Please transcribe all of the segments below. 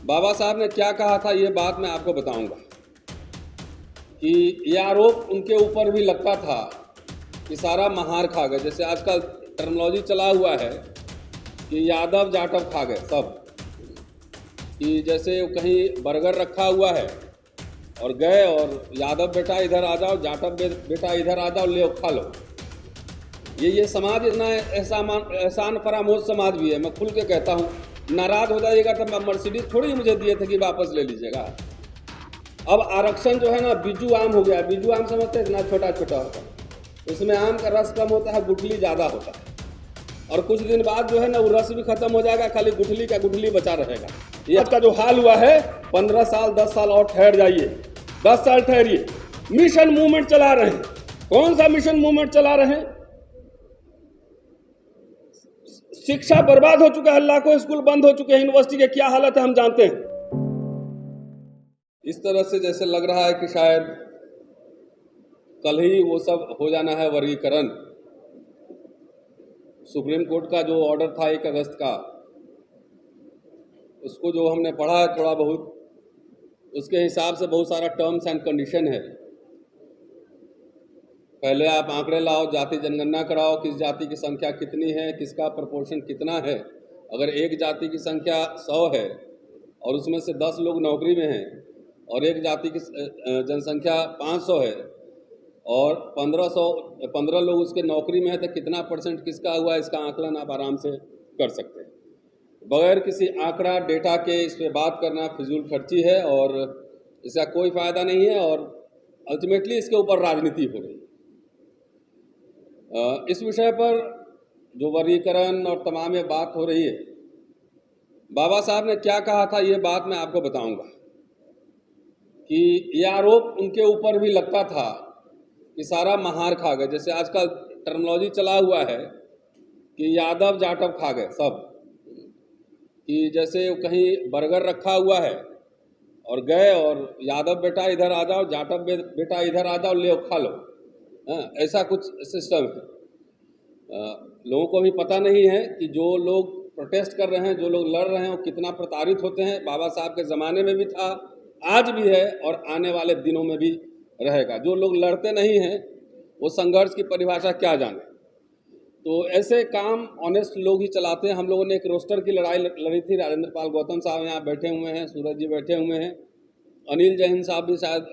बाबा साहब ने क्या कहा था ये बात मैं आपको बताऊंगा कि ये आरोप उनके ऊपर भी लगता था कि सारा महार खा गए। जैसे आजकल टर्मिनोलॉजी चला हुआ है कि यादव जाटव खा गए सब, कि जैसे कहीं बर्गर रखा हुआ है और गए और यादव बेटा इधर आ जाओ, जाटव बेटा इधर आ जाओ, ले खा लो। ये समाज इतना एहसान फरामोश समाज भी है। मैं खुल के कहता हूँ, नाराज हो जाइएगा तो मर्सिडीज थोड़ी मुझे दिए थे कि वापस ले लीजिएगा। अब आरक्षण जो है ना बिज्जू आम हो गया। बिज्जू आम समझते हैं, इतना छोटा छोटा होता है, उसमें आम का रस कम होता है, गुठली ज़्यादा होता है, और कुछ दिन बाद जो है ना वो रस भी खत्म हो जाएगा, खाली गुठली का गुठली बचा रहेगा। ये आज का जो हाल हुआ है, 15 साल 10 साल और ठहर जाइए, 10 साल ठहरिए। मिशन मूवमेंट चला रहे हैं। कौन सा मिशन मूवमेंट चला रहे हैं? शिक्षा बर्बाद हो चुका है, लाखों स्कूल बंद हो चुके हैं, यूनिवर्सिटी की क्या हालत है हम जानते हैं। इस तरह से जैसे लग रहा है कि शायद कल ही वो सब हो जाना है वर्गीकरण। सुप्रीम कोर्ट का जो ऑर्डर था 1 अगस्त का, उसको जो हमने पढ़ा है थोड़ा बहुत, उसके हिसाब से बहुत सारा टर्म्स एंड कंडीशन है। पहले आप आंकड़े लाओ, जाति जनगणना कराओ, किस जाति की संख्या कितनी है, किसका प्रोपोर्शन कितना है। अगर एक जाति की संख्या 100 है और उसमें से 10 लोग नौकरी में हैं और एक जाति की जनसंख्या 500 है और 15 लोग उसके नौकरी में है, तो कितना % किसका हुआ, इसका आकलन आप आराम से कर सकते हैं। बगैर किसी आंकड़ा डेटा के इस पर बात करना फिजूल खर्ची है और इसका कोई फ़ायदा नहीं है, और अल्टीमेटली इसके ऊपर राजनीति हो रही है। इस विषय पर जो वर्गीकरण और तमाम ये बात हो रही है, बाबा साहब ने क्या कहा था ये बात मैं आपको बताऊंगा कि ये आरोप उनके ऊपर भी लगता था कि सारा महार खा गए। जैसे आजकल टर्मिनोलॉजी चला हुआ है कि यादव जाटव खा गए सब, कि जैसे कहीं बर्गर रखा हुआ है और गए और यादव बेटा इधर आ जाओ, जाटव बेटा इधर आ जाओ, ले खा लो। ऐसा कुछ सिस्टम है। लोगों को भी पता नहीं है कि जो लोग प्रोटेस्ट कर रहे हैं, जो लोग लड़ रहे हैं, वो कितना प्रताड़ित होते हैं। बाबा साहब के ज़माने में भी था, आज भी है और आने वाले दिनों में भी रहेगा। जो लोग लड़ते नहीं हैं वो संघर्ष की परिभाषा क्या जाने। तो ऐसे काम ऑनेस्ट लोग ही चलाते हैं। हम लोगों ने एक रोस्टर की लड़ाई लड़ी थी। राजेंद्र पाल गौतम साहब यहाँ बैठे हुए हैं, सूरज जी बैठे हुए हैं, अनिल जैन साहब भी शायद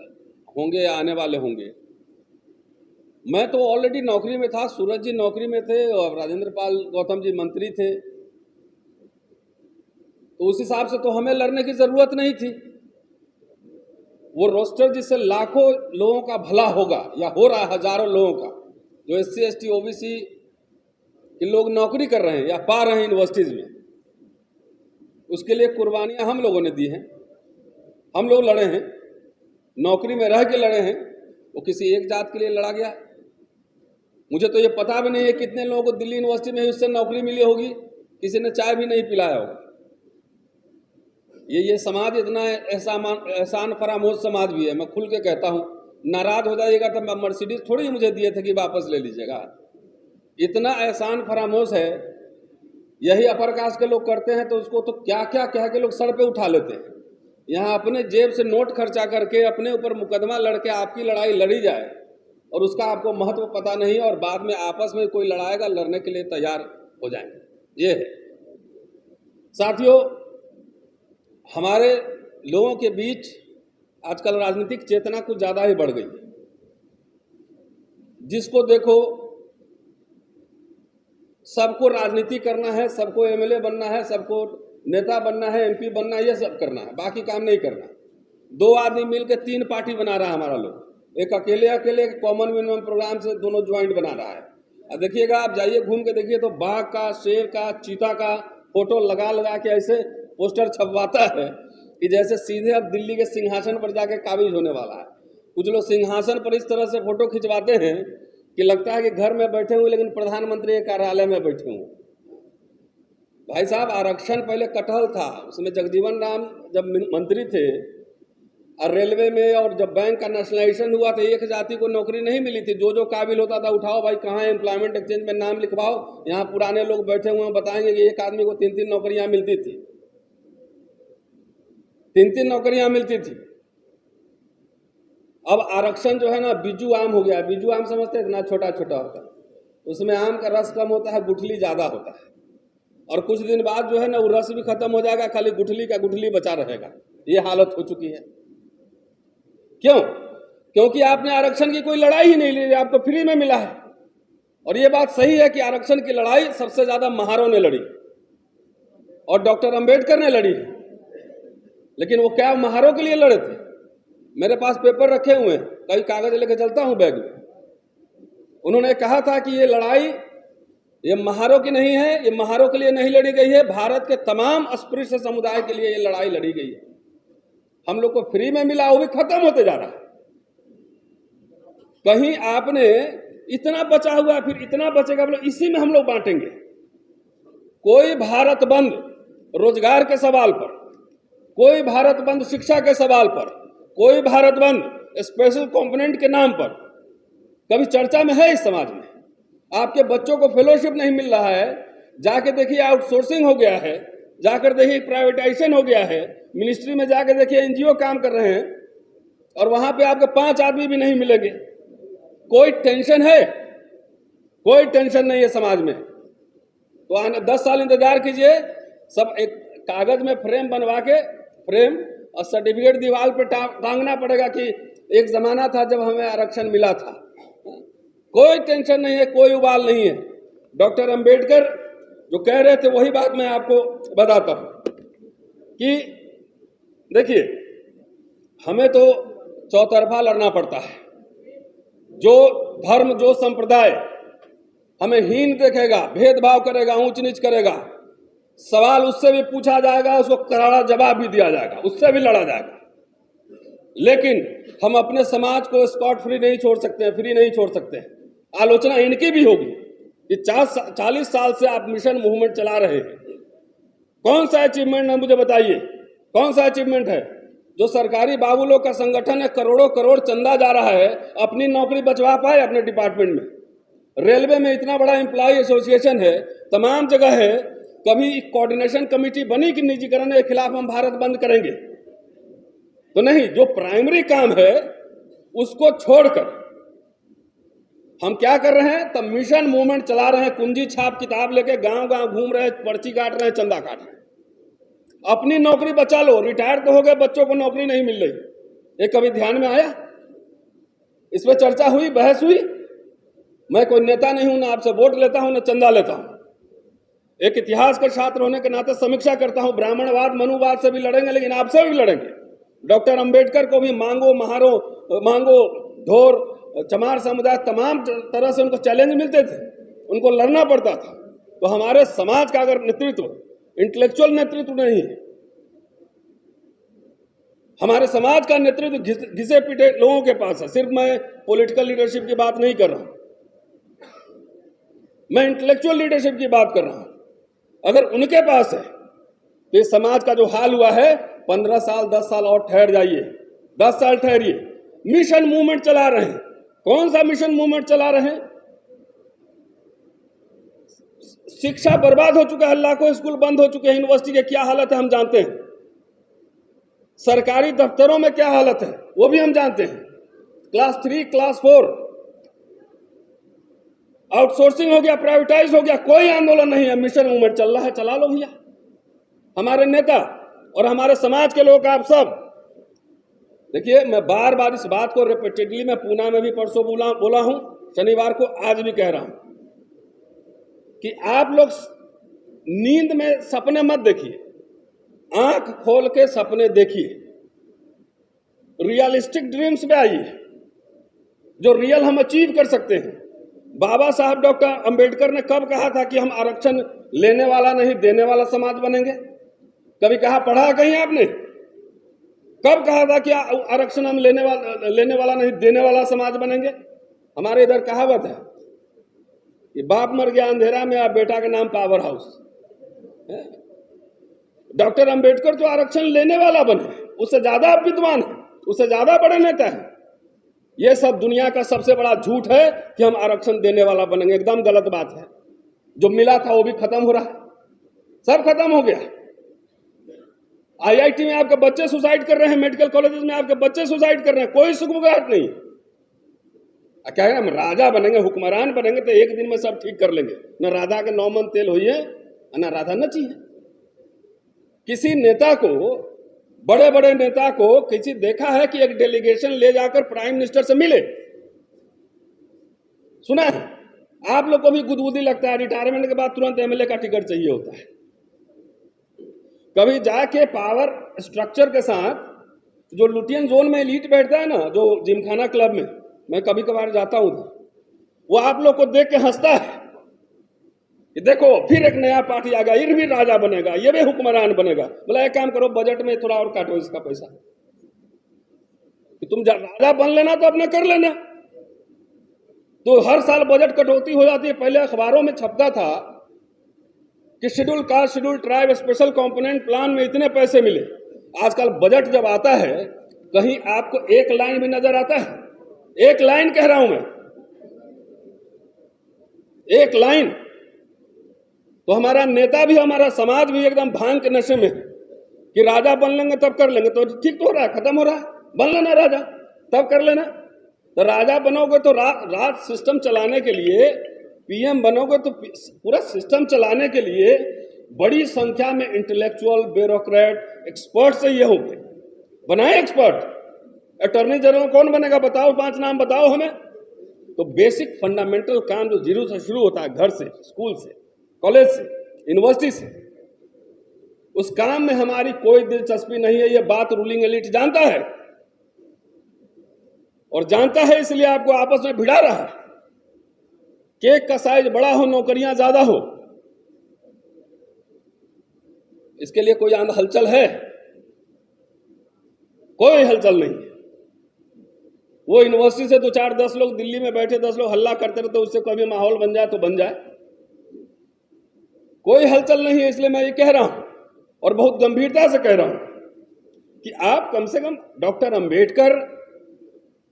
होंगे या आने वाले होंगे। मैं तो ऑलरेडी नौकरी में था, सूरज जी नौकरी में थे और राजेंद्र पाल गौतम जी मंत्री थे, तो उस हिसाब से तो हमें लड़ने की ज़रूरत नहीं थी। वो रोस्टर जिससे लाखों लोगों का भला होगा या हो रहा है, हजारों लोगों का, जो SC ST OBC के लोग नौकरी कर रहे हैं या पा रहे हैं यूनिवर्सिटीज़ में, उसके लिए कुर्बानियां हम लोगों ने दी हैं। हम लोग लड़े हैं, नौकरी में रह के लड़े हैं। वो किसी एक जात के लिए लड़ा गया? मुझे तो ये पता भी नहीं है कितने लोगों को दिल्ली यूनिवर्सिटी में उससे नौकरी मिली होगी, किसी ने चाय भी नहीं पिलाया होगा। ये समाज इतना एहसान फरामोश समाज भी है। मैं खुल के कहता हूँ, नाराज हो जाइएगा तो मर्सिडीज थोड़ी मुझे दिए थे कि वापस ले लीजिएगा। इतना एहसान फरामोश है। यही अपर कास्ट के लोग करते हैं तो उसको तो क्या क्या कह के लोग सर पे उठा लेते हैं। यहाँ अपने जेब से नोट खर्चा करके अपने ऊपर मुकदमा लड़के आपकी लड़ाई लड़ी जाए और उसका आपको महत्व पता नहीं, और बाद में आपस में कोई लड़ाएगा, लड़ने के लिए तैयार हो जाएंगे। ये है साथियों, हमारे लोगों के बीच आजकल राजनीतिक चेतना कुछ ज़्यादा ही बढ़ गई है। जिसको देखो सबको राजनीति करना है, सबको MLA बनना है, सबको नेता बनना है, MP बनना है, ये सब करना है, बाकी काम नहीं करना। 2 आदमी मिलकर 3 पार्टी बना रहा है हमारा लोग। एक अकेले कॉमन मिनिमम प्रोग्राम से दोनों ज्वाइंट बना रहा है। अब देखिएगा, आप जाइए घूम के देखिए तो बाघ का, शेर का, चीता का फोटो लगा के ऐसे पोस्टर छपवाता है कि जैसे सीधे अब दिल्ली के सिंहासन पर जाके काबिज होने वाला है। कुछ लोग सिंहासन पर इस तरह से फोटो खिंचवाते हैं कि लगता है कि घर में बैठे हुए लेकिन प्रधानमंत्री के कार्यालय में बैठे हुए। भाई साहब, आरक्षण पहले कटहल था, उसमें जगजीवन राम जब मंत्री थे और रेलवे में, और जब बैंक का नेशनलाइजेशन हुआ तो एक जाति को नौकरी नहीं मिली थी। जो काबिल होता था, उठाओ भाई, कहाँ है एम्प्लॉयमेंट एक्सचेंज में नाम लिखवाओ। यहाँ पुराने लोग बैठे हुए हैं, बताएंगे कि एक आदमी को 3-3 नौकरियां मिलती थी। 3-3 नौकरियां मिलती थी। अब आरक्षण जो है ना बिजू आम हो गया। बिजू आम समझते हैं, इतना छोटा छोटा होता है, उसमें आम का रस कम होता है, गुठली ज्यादा होता है, और कुछ दिन बाद जो है ना वो रस भी खत्म हो जाएगा, खाली गुठली का गुठली बचा रहेगा। ये हालत हो चुकी है। क्यों? क्योंकि आपने आरक्षण की कोई लड़ाई ही नहीं ली, आपको फ्री में मिला है। और ये बात सही है कि आरक्षण की लड़ाई सबसे ज्यादा महारों ने लड़ी और डॉक्टर अंबेडकर ने लड़ी, लेकिन वो क्या महारों के लिए लड़े थे? मेरे पास पेपर रखे हुए हैं, कई कागज लेके चलता हूं बैग में। उन्होंने कहा था कि ये लड़ाई ये महारों की नहीं है, ये महारों के लिए नहीं लड़ी गई है, भारत के तमाम अस्पृश्य समुदाय के लिए ये लड़ाई लड़ी गई है। हम लोग को फ्री में मिला, वो भी खत्म होते जा रहा है। कहीं आपने इतना बचा हुआ, फिर इतना बचेगा, बोलो इसी में हम लोग बांटेंगे। कोई भारत बंद रोजगार के सवाल पर, कोई भारत बंद शिक्षा के सवाल पर, कोई भारत बंद स्पेशल कंपोनेंट के नाम पर कभी चर्चा में है इस समाज में? आपके बच्चों को फेलोशिप नहीं मिल रहा है, जाके देखिए आउटसोर्सिंग हो गया है, जाकर देखिए प्राइवेटाइजेशन हो गया है, मिनिस्ट्री में जाकर देखिए एनजीओ काम कर रहे हैं और वहां पे आपके 5 आदमी भी नहीं मिलेंगे। कोई टेंशन है? कोई टेंशन नहीं है समाज में। तो आने 10 साल इंतजार कीजिए, सब एक कागज में फ्रेम बनवा के, फ्रेम और सर्टिफिकेट दीवार पे टांगना पड़ेगा कि एक जमाना था जब हमें आरक्षण मिला था। कोई टेंशन नहीं है, कोई उबाल नहीं है। डॉक्टर अंबेडकर जो कह रहे थे वही बात मैं आपको बताता हूं कि देखिए, हमें तो चौतरफा लड़ना पड़ता है। जो धर्म, जो संप्रदाय हमें हीन देखेगा, भेदभाव करेगा, ऊंच नीच करेगा, सवाल उससे भी पूछा जाएगा, उसको करारा जवाब भी दिया जाएगा, उससे भी लड़ा जाएगा। लेकिन हम अपने समाज को स्कॉट फ्री नहीं छोड़ सकते हैं, फ्री नहीं छोड़ सकते हैं। आलोचना इनकी भी होगी। ये 40 साल से आप मिशन मूवमेंट चला रहे हैं, कौन सा अचीवमेंट है मुझे बताइए? कौन सा अचीवमेंट है? जो सरकारी बाबू लोग का संगठन है, करोड़ों करोड़ चंदा जा रहा है, अपनी नौकरी बचवा पाए अपने डिपार्टमेंट में? रेलवे में इतना बड़ा एम्प्लॉय एसोसिएशन है, तमाम जगह है, कभी कोऑर्डिनेशन कमेटी बनी कि निजीकरण के खिलाफ हम भारत बंद करेंगे? तो नहीं। जो प्राइमरी काम है उसको छोड़कर हम क्या कर रहे हैं? तब मिशन मूवमेंट चला रहे हैं, कुंजी छाप किताब लेके गांव गांव घूम रहे हैं, पर्ची काट रहे हैं, चंदा काट रहे हैं। अपनी नौकरी बचा लो। रिटायर तो हो गए, बच्चों को नौकरी नहीं मिल रही, ये कभी ध्यान में आया? इस पर चर्चा हुई, बहस हुई? मैं कोई नेता नहीं हूं, ना आपसे वोट लेता हूं, ना चंदा लेता हूं। एक इतिहास का छात्र होने के नाते समीक्षा करता हूं। ब्राह्मणवाद, मनुवाद से भी लड़ेंगे, लेकिन आपसे भी लड़ेंगे। डॉक्टर अंबेडकर को भी मांगो, महारो, मांगो, धोर, चमार समुदाय, तमाम तरह से उनको चैलेंज मिलते थे, उनको लड़ना पड़ता था। तो हमारे समाज का अगर नेतृत्व, इंटेलेक्चुअल नेतृत्व नहीं है, हमारे समाज का नेतृत्व घिसे पिटे लोगों के पास है। सिर्फ मैं पॉलिटिकल लीडरशिप की बात नहीं कर रहा हूं, मैं इंटेलेक्चुअल लीडरशिप की बात कर रहा हूं। अगर उनके पास है तो इस समाज का जो हाल हुआ है, 15 साल 10 साल और ठहर जाइए, 10 साल ठहरिए। मिशन मूवमेंट चला रहे हैं। कौन सा मिशन मूवमेंट चला रहे हैं? शिक्षा बर्बाद हो चुका है, लाखों स्कूल बंद हो चुके हैं, यूनिवर्सिटी की क्या हालत है हम जानते हैं, सरकारी दफ्तरों में क्या हालत है वो भी हम जानते हैं। क्लास 3, क्लास 4 आउटसोर्सिंग हो गया, प्राइवेटाइज हो गया, कोई आंदोलन नहीं है, मिशन मूवमेंट चल रहा है। चला लो भैया। हमारे नेता और हमारे समाज के लोग, आप सब देखिए, मैं बार बार इस बात को रिपीटेडली, मैं पूना में भी परसों बोला हूं, शनिवार को, आज भी कह रहा हूं कि आप लोग नींद में सपने मत देखिए, आंख खोल के सपने देखिए, रियलिस्टिक ड्रीम्स में आइए, जो रियल हम अचीव कर सकते हैं। बाबा साहब डॉक्टर अंबेडकर ने कब कहा था कि हम आरक्षण लेने वाला नहीं देने वाला समाज बनेंगे? कभी कहा, पढ़ा कहीं आपने? कब कहा था कि आरक्षण हम लेने वाला नहीं देने वाला समाज बनेंगे? हमारे इधर कहावत है कि बाप मर गया अंधेरा में, आप बेटा का नाम पावर हाउस। डॉक्टर अंबेडकर तो आरक्षण लेने वाला बने, उससे ज्यादा विद्वान है, उससे ज्यादा बड़े नेता है। यह सब दुनिया का सबसे बड़ा झूठ है कि हम आरक्षण देने वाला बनेंगे। एकदम गलत बात है। जो मिला था वो भी खत्म हो रहा है, सब खत्म हो गया। IIT में आपके बच्चे सुसाइड कर रहे हैं, मेडिकल कॉलेजेस में आपके बच्चे सुसाइड कर रहे हैं, कोई सुगबुगाहट नहीं। क्या है, हम राजा बनेंगे, हुक्मरान बनेंगे तो एक दिन में सब ठीक कर लेंगे। न राधा के 9 मन तेल होइए, न राधा नची है। किसी नेता को, बड़े बड़े नेता को किसी देखा है कि एक डेलीगेशन ले जाकर प्राइम मिनिस्टर से मिले? सुना है? आप लोग को भी गुदगुदी लगता है, रिटायरमेंट के बाद तुरंत MLA का टिकट चाहिए होता है। कभी जाके पावर स्ट्रक्चर के साथ, जो लुटियन जोन में एलीट बैठता है ना, जो जिमखाना क्लब में मैं कभी कभार जाता हूं, वो आप लोग को देख के हंसता है कि देखो फिर एक नया पार्टी आ गया, ये भी राजा बनेगा, ये भी हुक्मरान बनेगा। बोला एक काम करो, बजट में थोड़ा और काटो इसका पैसा, कि तुम राजा बन लेना तो अपने कर लेना। तो हर साल बजट कटौती हो जाती है। पहले अखबारों में छपता था कि schedule caste, schedule tribe, special component plan में इतने पैसे मिले। आजकल बजट जब आता है, कहीं आपको एक लाइन भी नजर आता है? एक लाइन कह रहा हूं मैं, एक लाइन। तो हमारा नेता भी, हमारा समाज भी एकदम भांग के नशे में है कि राजा बन लेंगे तब कर लेंगे। तो ठीक तो हो रहा है, खत्म हो रहा है, बन लेना राजा तब कर लेना। तो राजा बनोगे तो राज सिस्टम चलाने के लिए, PM बनोगे तो पूरा सिस्टम चलाने के लिए बड़ी संख्या में इंटेलेक्चुअल, ब्यूरोक्रेट, एक्सपर्ट चाहिए होंगे। बनाए एक्सपर्ट। अटॉर्नी जनरल कौन बनेगा बताओ, 5 नाम बताओ हमें। तो बेसिक फंडामेंटल काम जो जीरो से शुरू होता है, घर से, स्कूल से, कॉलेज से, यूनिवर्सिटी से, उस काम में हमारी कोई दिलचस्पी नहीं है। ये बात रूलिंग एलिट जानता है, और जानता है इसलिए आपको आपस में भिड़ा रहा है। केक का साइज बड़ा हो, नौकरियां ज्यादा हो, इसके लिए कोई हलचल है? कोई हलचल नहीं है। वो यूनिवर्सिटी से 2 4 10 लोग दिल्ली में बैठे, 10 लोग हल्ला करते रहते, उससे कभी माहौल बन जाए तो बन जाए। कोई हलचल नहीं है। इसलिए मैं ये कह रहा हूं, और बहुत गंभीरता से कह रहा हूं, कि आप कम से कम डॉक्टर अंबेडकर,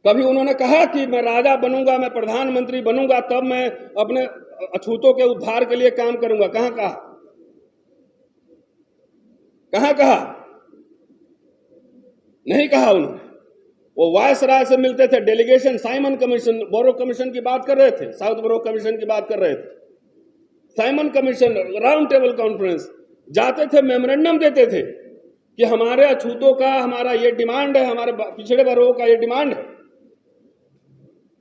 कभी उन्होंने कहा कि मैं राजा बनूंगा, मैं प्रधानमंत्री बनूंगा, तब मैं अपने अछूतों के उद्धार के लिए काम करूंगा? कहां कहा? कहां कहा? नहीं कहा उन्होंने। वो वायसराय से मिलते थे, डेलीगेशन, साइमन कमीशन, बोरो कमीशन की बात कर रहे थे, साउथ बोरो कमीशन की बात कर रहे थे, Simon commission, round table conference जाते थे, मेमोरेंडम देते थे कि हमारे अछूतों का, हमारा ये डिमांड है, हमारे पिछड़े वर्गों का ये डिमांड है।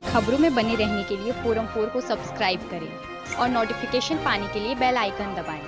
खबरों में बने रहने के लिए फोरम 4 को सब्सक्राइब करें और नोटिफिकेशन पाने के लिए बेल आइकन दबाएं।